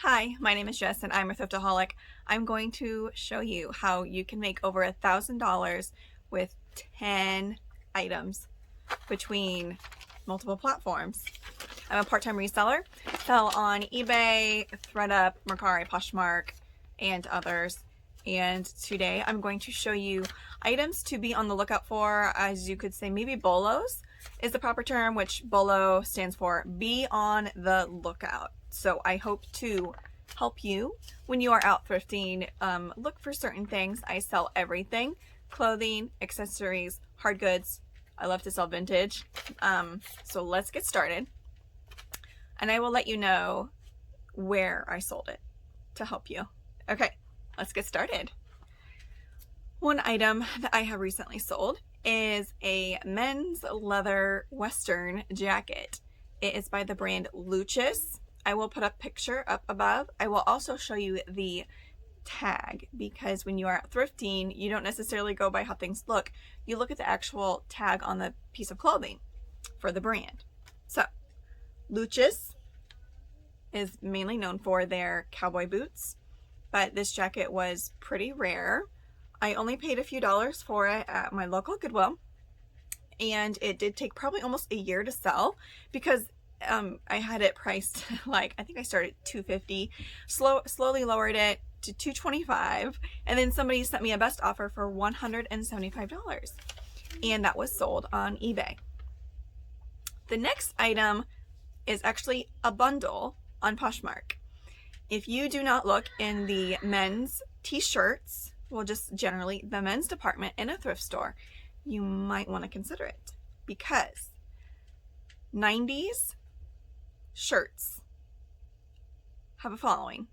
Hi, my name is Jess and I'm a thriftaholic. I'm going to show you how you can make over $1,000 with 10 items between multiple platforms. I'm a part-time reseller, sell on eBay, Thredup, Mercari, Poshmark, and others. And today I'm going to show you items to be on the lookout for, as you could say maybe BOLOs is the proper term, which BOLO stands for be on the lookout. So I hope to help you when you are out thrifting. Look for certain things. I sell everything: clothing, accessories, hard goods. I love to sell vintage. So let's get started. And I will let you know where I sold it to help you. Okay, let's get started. One item that I have recently sold is a men's leather Western jacket. It is by the brand Luchas. I will put a picture up above. I will also show you the tag, because when you are out thrifting, you don't necessarily go by how things look. You look at the actual tag on the piece of clothing for the brand. So, Luchas is mainly known for their cowboy boots, but this jacket was pretty rare. I only paid a few dollars for it at my local Goodwill, and it did take probably almost a year to sell because I had it priced like, I think I started at $250, slowly lowered it to $225, and then somebody sent me a best offer for $175, and that was sold on eBay. The next item is actually a bundle on Poshmark. If you do not look in the men's t-shirts, well, just generally the men's department in a thrift store, you might want to consider it, because 90s shirts have a following.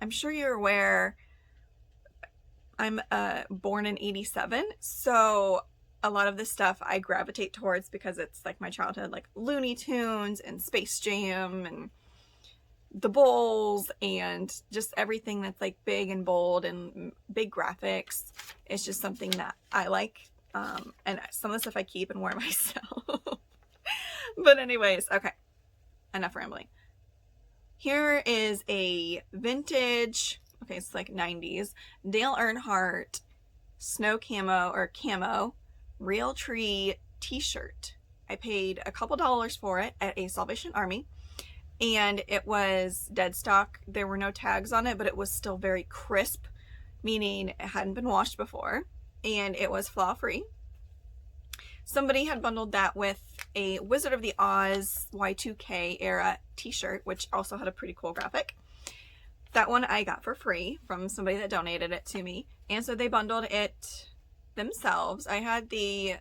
I'm sure you're aware I'm born in 87, so a lot of this stuff I gravitate towards because it's like my childhood, like Looney Tunes and Space Jam and the Bulls and just everything that's like big and bold and big graphics. It's just something that I like, and some of the stuff I keep and wear myself. But anyways, okay, enough rambling. Here is a vintage, okay, it's like 90s, Dale Earnhardt snow camo real tree t-shirt. I paid a couple dollars for it at a Salvation Army, and it was dead stock. There were no tags on it, but it was still very crisp, meaning it hadn't been washed before, and it was flaw free. Somebody had bundled that with a Wizard of the Oz Y2K era t-shirt, which also had a pretty cool graphic. That one I got for free from somebody that donated it to me, and so they bundled it themselves. I had the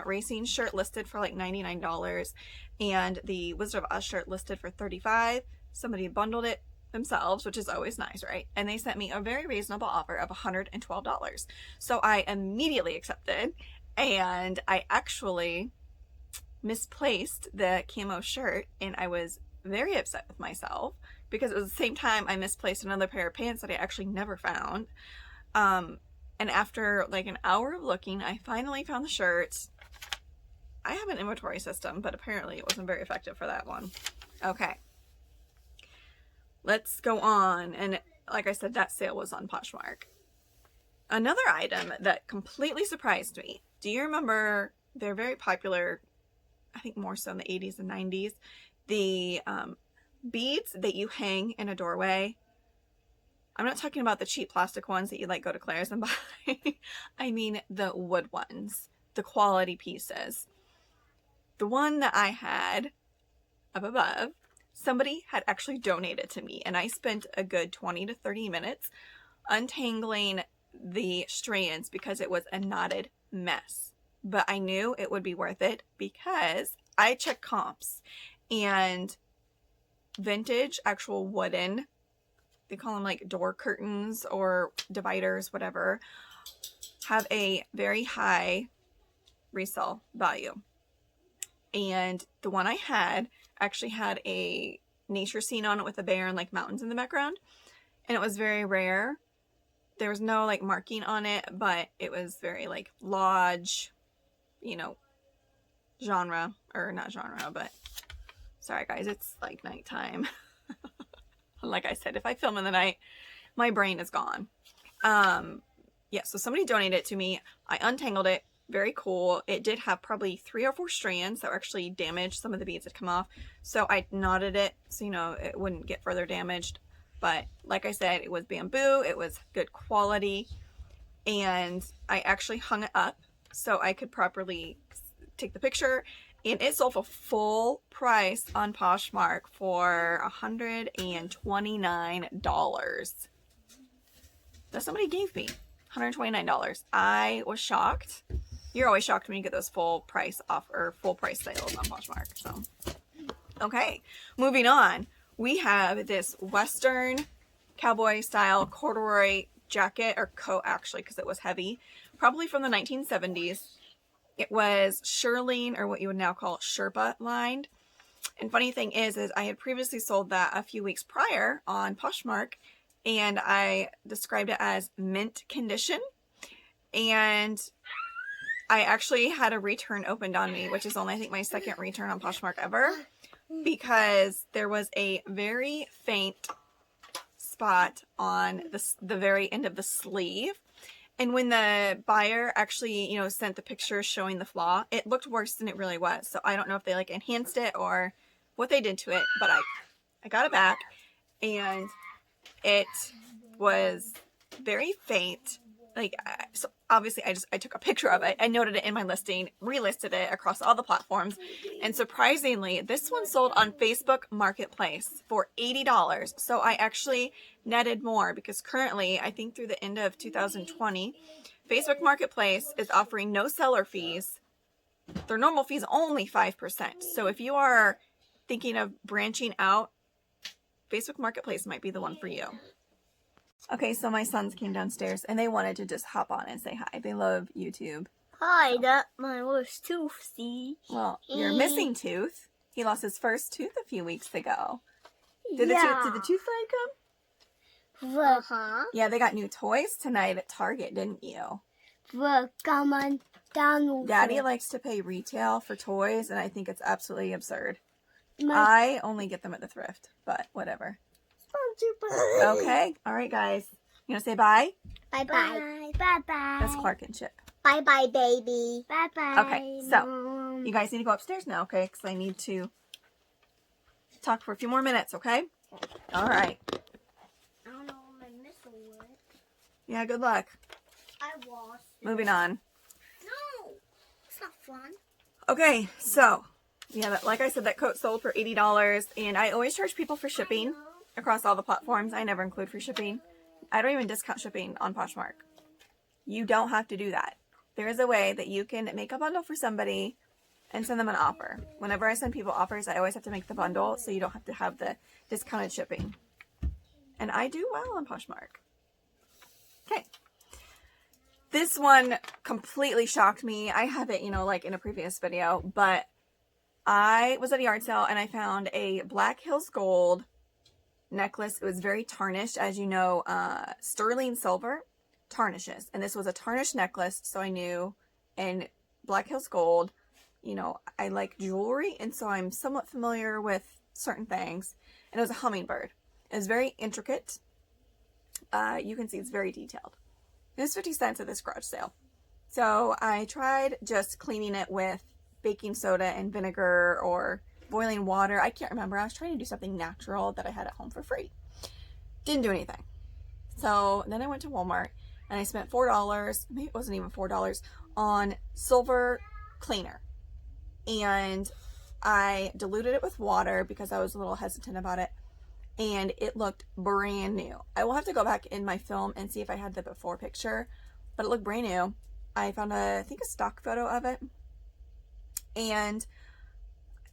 racing shirt listed for like $99 and the Wizard of Oz shirt listed for $35. Somebody bundled it themselves, which is always nice, right? And they sent me a very reasonable offer of $112. So I immediately accepted, and I actually misplaced the camo shirt, and I was very upset with myself because it was the same time I misplaced another pair of pants that I actually never found. And after like an hour of looking, I finally found the shirts. I have an inventory system, but apparently it wasn't very effective for that one. Okay, let's go on. And like I said, that sale was on Poshmark. Another item that completely surprised me. Do you remember, they're very popular, I think more so in the 80s and 90s, the beads that you hang in a doorway? I'm not talking about the cheap plastic ones that you like go to Claire's and buy. I mean the wood ones, the quality pieces. The one that I had up above, somebody had actually donated to me, and I spent a good 20 to 30 minutes untangling the strands because it was a knotted mess. But I knew it would be worth it because I checked comps, and vintage actual wooden, they call them like door curtains or dividers, whatever, have a very high resale value. And the one I had actually had a nature scene on it with a bear and like mountains in the background, and it was very rare. There was no like marking on it, but it was very like lodge, you know, genre, or not genre, but sorry guys, it's like nighttime. Like I said, if I film in the night, my brain is gone. Yeah, so somebody donated it to me. I untangled it. Very cool. It did have probably 3 or 4 strands that were actually damaged. Some of the beads had come off. So I knotted it so, you know, it wouldn't get further damaged. But like I said, it was bamboo. It was good quality. And I actually hung it up so I could properly take the picture. And it sold for full price on Poshmark for $129. That somebody gave me. $129. I was shocked. You're always shocked when you get those full price offer, full price sales on Poshmark. So, okay, moving on. We have this Western cowboy style corduroy jacket, or coat actually, because it was heavy, probably from the 1970s. It was shirling, or what you would now call Sherpa lined. And funny thing is I had previously sold that a few weeks prior on Poshmark, and I described it as mint condition. And I actually had a return opened on me, which is only, I think, my second return on Poshmark ever, because there was a very faint spot on the very end of the sleeve. And when the buyer actually, you know, sent the picture showing the flaw, it looked worse than it really was. So I don't know if they like enhanced it or what they did to it, but I got it back, and it was very faint. Like, so obviously I took a picture of it. I noted it in my listing, relisted it across all the platforms. And surprisingly, this one sold on Facebook Marketplace for $80. So I actually netted more, because currently, I think through the end of 2020, Facebook Marketplace is offering no seller fees. Their normal fee is only 5%. So if you are thinking of branching out, Facebook Marketplace might be the one for you. Okay, so my sons came downstairs and they wanted to just hop on and say hi. They love YouTube. Hi, that my worst tooth, see? Well, you're missing tooth. He lost his first tooth a few weeks ago. Did the tooth fairy come? Uh-huh. Yeah, they got new toys tonight at Target, didn't you? Daddy likes to pay retail for toys, and I think it's absolutely absurd. I only get them at the thrift, but whatever. Okay. All right, guys. You want to say bye? Bye-bye. Bye-bye. That's Clark and Chip. Bye-bye, baby. Bye-bye. Okay, so you guys need to go upstairs now, okay? Because I need to talk for a few more minutes, okay? All right. I don't know what my missile was. Yeah, good luck. I lost. Moving on. No, it's not fun. Okay, so, yeah, like I said, that coat sold for $80, and I always charge people for shipping across all the platforms. I never include free shipping. I don't even discount shipping on Poshmark. You don't have to do that. There is a way that you can make a bundle for somebody and send them an offer. Whenever I send people offers, I always have to make the bundle so you don't have to have the discounted shipping. And I do well on Poshmark. Okay. This one completely shocked me. I have it, you know, like in a previous video, but I was at a yard sale and I found a Black Hills Gold necklace. It was very tarnished. As you know, sterling silver tarnishes. And this was a tarnished necklace, so I knew. And Black Hills Gold, you know, I like jewelry, and so I'm somewhat familiar with certain things. And it was a hummingbird. It was very intricate. You can see it's very detailed. It was 50 cents at this garage sale. So I tried just cleaning it with baking soda and vinegar or boiling water. I can't remember. I was trying to do something natural that I had at home for free. Didn't do anything. So then I went to Walmart and I spent $4, maybe it wasn't even $4, on silver cleaner. And I diluted it with water because I was a little hesitant about it. And it looked brand new. I will have to go back in my film and see if I had the before picture, but it looked brand new. I found I think a stock photo of it. And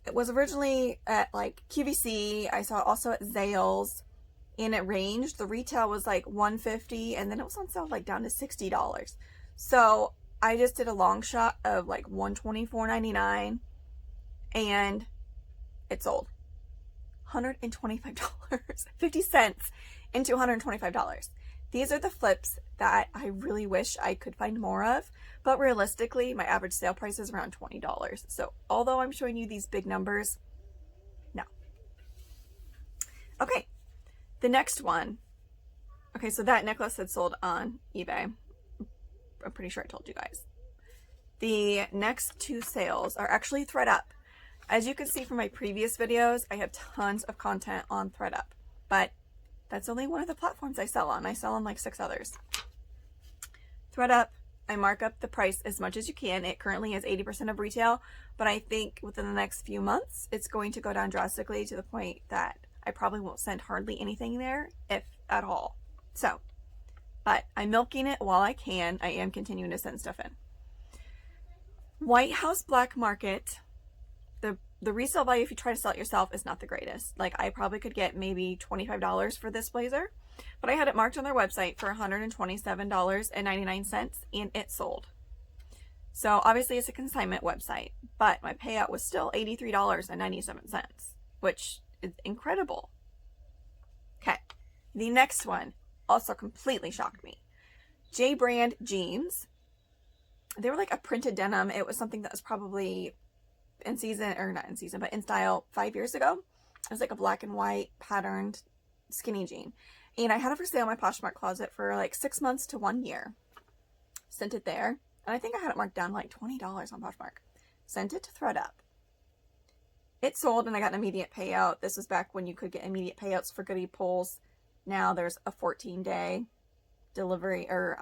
it was originally at like QVC. I saw it also at Zales, and it ranged. The retail was like $150, and then it was on sale like down to $60. So I just did a long shot of like $124.99, and it sold. $125, 50 cents into $125. These are the flips that I really wish I could find more of, but realistically, my average sale price is around $20. So although I'm showing you these big numbers, no. Okay, The next one, okay, so that necklace had sold on eBay. I'm pretty sure I told you guys. The next two sales are actually Thredup. As you can see from my previous videos, I have tons of content on Thredup, but that's only one of the platforms I sell on. I sell on like 6 others. Thredup, I mark up the price as much as you can. It currently is 80% of retail, but I think within the next few months, it's going to go down drastically to the point that I probably won't send hardly anything there, if at all. So, but I'm milking it while I can. I am continuing to send stuff in. White House Black Market, the resale value if you try to sell it yourself is not the greatest. Like, I probably could get maybe $25 for this blazer, but I had it marked on their website for $127.99 and it sold. So obviously it's a consignment website, but my payout was still $83.97, which is incredible. Okay, the next one also completely shocked me. J brand jeans. They were like a printed denim. It was something that was probably in season, or not in season, but in style 5 years ago. It was like a black and white patterned skinny jean. And I had it for sale in my Poshmark closet for like 6 months to 1 year. Sent it there. And I think I had it marked down like $20 on Poshmark. Sent it to Thredup. It sold and I got an immediate payout. This was back when you could get immediate payouts for goodie pulls. Now there's a 14-day delivery, or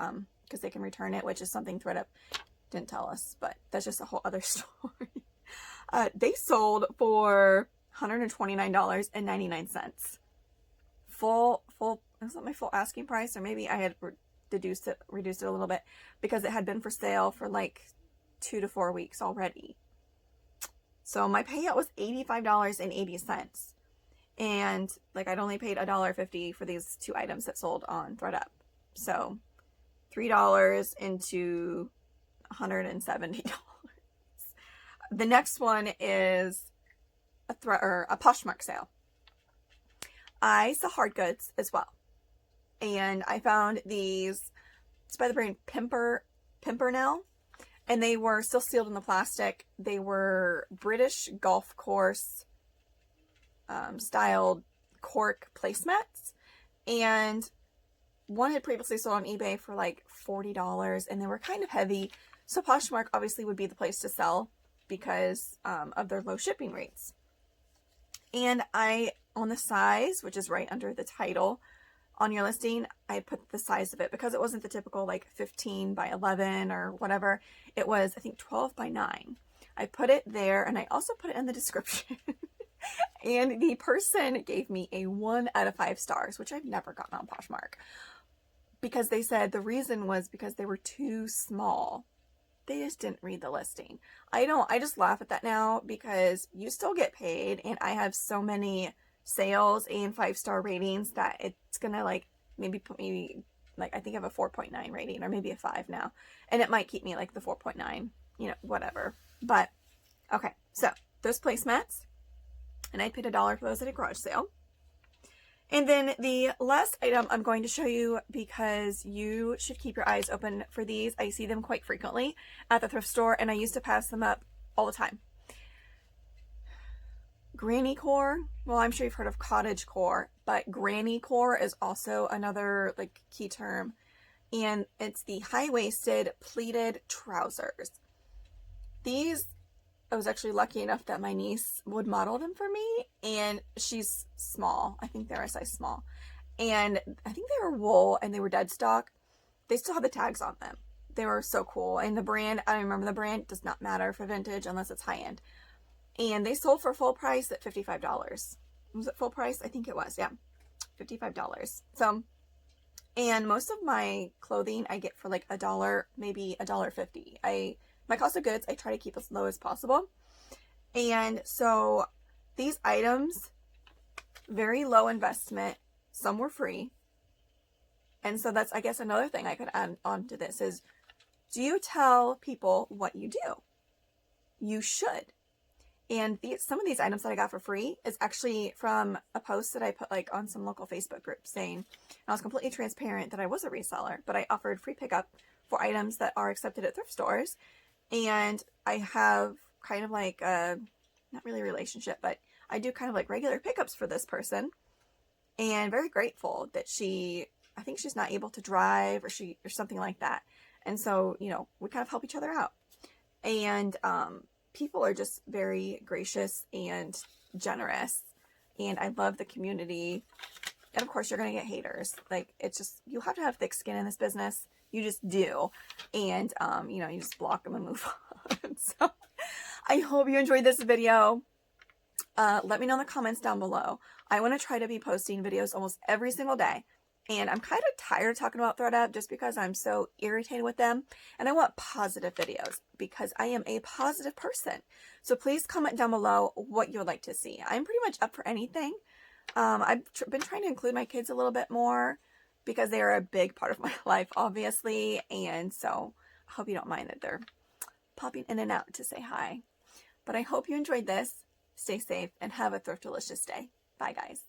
because they can return it, which is something Thredup didn't tell us, but that's just a whole other story. They sold for $129.99. Full, is that my full asking price? Or maybe I had reduced it a little bit because it had been for sale for like 2 to 4 weeks already. So my payout was $85.80. And like I'd only paid $1.50 for these 2 items that sold on Thredup. So $3 into $170. The next one is a Poshmark sale. I sell hard goods as well. And I found these, it's by the brand Pimpernel. And they were still sealed in the plastic. They were British golf course styled cork placemats. And one had previously sold on eBay for like $40 and they were kind of heavy. So Poshmark obviously would be the place to sell because of their low shipping rates. And on the size, which is right under the title on your listing, I put the size of it because it wasn't the typical like 15 by 11 or whatever. It was, I think, 12 by 9. I put it there and I also put it in the description. And the person gave me a 1 out of 5 stars, which I've never gotten on Poshmark. Because they said the reason was because they were too small. They just didn't read the listing. I just laugh at that now because you still get paid and I have so many sales and 5-star ratings that it's gonna like maybe put me like, I think I have a 4.9 rating or maybe a 5 now. And it might keep me like the 4.9, whatever. But okay, so those placemats, and I paid $1 for those at a garage sale. And then the last item I'm going to show you because you should keep your eyes open for these. I see them quite frequently at the thrift store and I used to pass them up all the time. Granny core. Well, I'm sure you've heard of cottage core, but granny core is also another like key term. And it's the high-waisted pleated trousers. These, I was actually lucky enough that my niece would model them for me, and she's small. I think they're a size small. And I think they were wool and they were dead stock. They still have the tags on them. They were so cool. And the brand, I don't remember the brand, does not matter for vintage unless it's high end. And they sold for full price at $55. Was it full price? I think it was, yeah. $55. So, and most of my clothing I get for like $1, maybe $1.50. My cost of goods, I try to keep as low as possible. And so these items, very low investment, some were free. And so that's, I guess, another thing I could add on to this is, do you tell people what you do? You should. And some of these items that I got for free is actually from a post that I put like on some local Facebook group saying, I was completely transparent that I was a reseller, but I offered free pickup for items that are accepted at thrift stores. And I have kind of like a, not really a relationship, but I do kind of like regular pickups for this person. and very grateful that I think she's not able to drive or something like that. And so, you know, we kind of help each other out. And people are just very gracious and generous. And I love the community. And of course, you're going to get haters. Like, it's just, you have to have thick skin in this business. You just do. And, you know, you just block them and move on. So I hope you enjoyed this video. Let me know in the comments down below. I want to try to be posting videos almost every single day. And I'm kind of tired of talking about Thredup just because I'm so irritated with them. And I want positive videos because I am a positive person. So please comment down below what you would like to see. I'm pretty much up for anything. I've been trying to include my kids a little bit more because they are a big part of my life, obviously. And so I hope you don't mind that they're popping in and out to say hi. But I hope you enjoyed this. Stay safe and have a Thriftalicious day. Bye, guys.